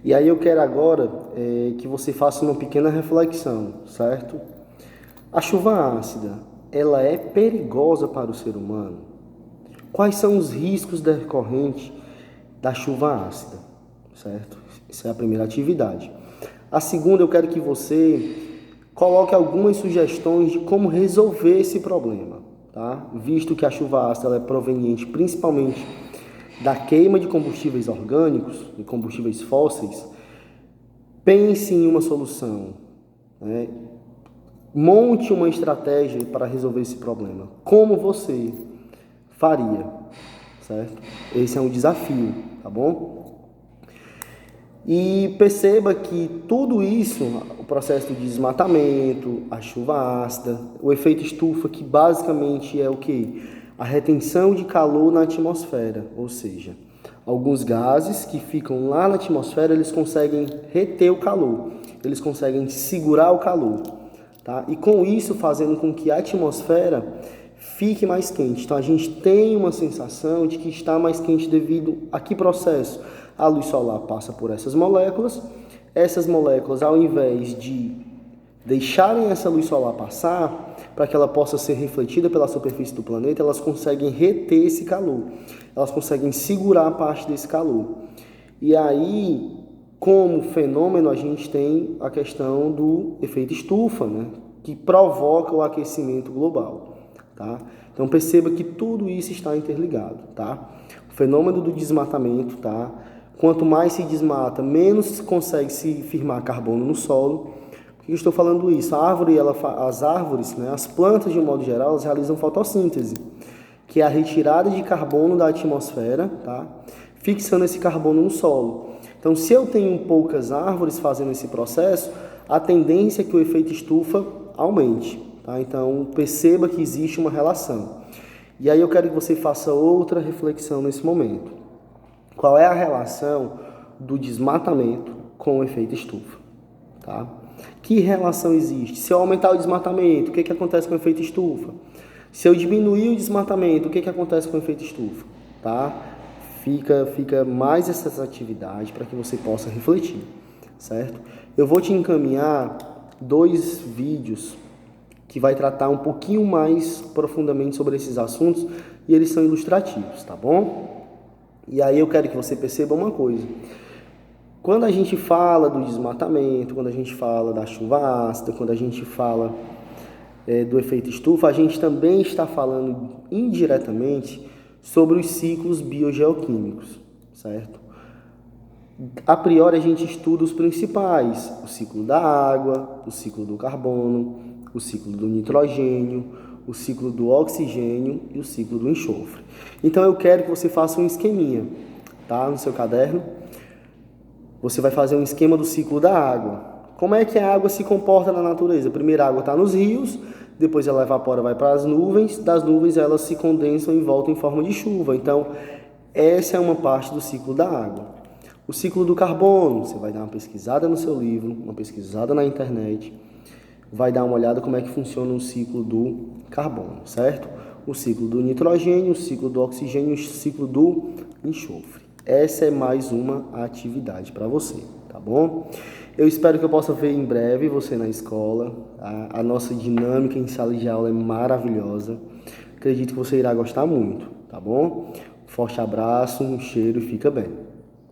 E aí eu quero agora que você faça uma pequena reflexão, certo? A chuva ácida, ela é perigosa para o ser humano? Quais são os riscos decorrentes da chuva ácida, certo? Essa é a primeira atividade. A segunda, eu quero que você coloque algumas sugestões de como resolver esse problema, tá? Visto que a chuva ácida ela é proveniente principalmente da queima de combustíveis orgânicos e combustíveis fósseis, pense em uma solução, né? Monte uma estratégia para resolver esse problema. Como você faria, certo? Esse é um desafio, tá bom? E perceba que tudo isso, o processo de desmatamento, a chuva ácida, o efeito estufa, que basicamente é o que? A retenção de calor na atmosfera, ou seja, alguns gases que ficam lá na atmosfera, eles conseguem reter o calor, eles conseguem segurar o calor, tá? E com isso fazendo com que a atmosfera fique mais quente. Então a gente tem uma sensação de que está mais quente devido a que processo? A luz solar passa por essas moléculas ao invés de deixarem essa luz solar passar, para que ela possa ser refletida pela superfície do planeta, elas conseguem reter esse calor, elas conseguem segurar a parte desse calor. E aí, como fenômeno, a gente tem a questão do efeito estufa, né, que provoca o aquecimento global, tá? Então perceba que tudo isso está interligado, tá? O fenômeno do desmatamento, tá? Quanto mais se desmata, menos consegue se firmar carbono no solo. Por que eu estou falando isso? As árvores, né, as plantas de um modo geral, elas realizam fotossíntese, que é a retirada de carbono da atmosfera, tá? Fixando esse carbono no solo. Então, se eu tenho poucas árvores fazendo esse processo, a tendência é que o efeito estufa aumente, tá? Então, perceba que existe uma relação. E aí eu quero que você faça outra reflexão nesse momento. Qual é a relação do desmatamento com o efeito estufa, tá? Que relação existe? Se eu aumentar o desmatamento, o que acontece com o efeito estufa? Se eu diminuir o desmatamento, o que acontece com o efeito estufa? Tá? Fica mais essa atividade para que você possa refletir, certo? Eu vou te encaminhar 2 vídeos que vai tratar um pouquinho mais profundamente sobre esses assuntos e eles são ilustrativos, tá bom? E aí eu quero que você perceba uma coisa. Quando a gente fala do desmatamento, quando a gente fala da chuva ácida, quando a gente fala do efeito estufa, a gente também está falando indiretamente sobre os ciclos biogeoquímicos, certo? A priori a gente estuda os principais, o ciclo da água, o ciclo do carbono, o ciclo do nitrogênio, o ciclo do oxigênio e o ciclo do enxofre. Então eu quero que você faça um esqueminha, tá? No seu caderno, você vai fazer um esquema do ciclo da água. Como é que a água se comporta na natureza? Primeiro a água está nos rios, depois ela evapora, vai para as nuvens, das nuvens elas se condensam e voltam em forma de chuva. Então, essa é uma parte do ciclo da água. O ciclo do carbono, você vai dar uma pesquisada no seu livro, uma pesquisada na internet, vai dar uma olhada como é que funciona o ciclo do carbono, certo? O ciclo do nitrogênio, o ciclo do oxigênio, o ciclo do enxofre. Essa é mais uma atividade para você, tá bom? Eu espero que eu possa ver em breve você na escola. A nossa dinâmica em sala de aula é maravilhosa. Acredito que você irá gostar muito, tá bom? Forte abraço, um cheiro e fica bem.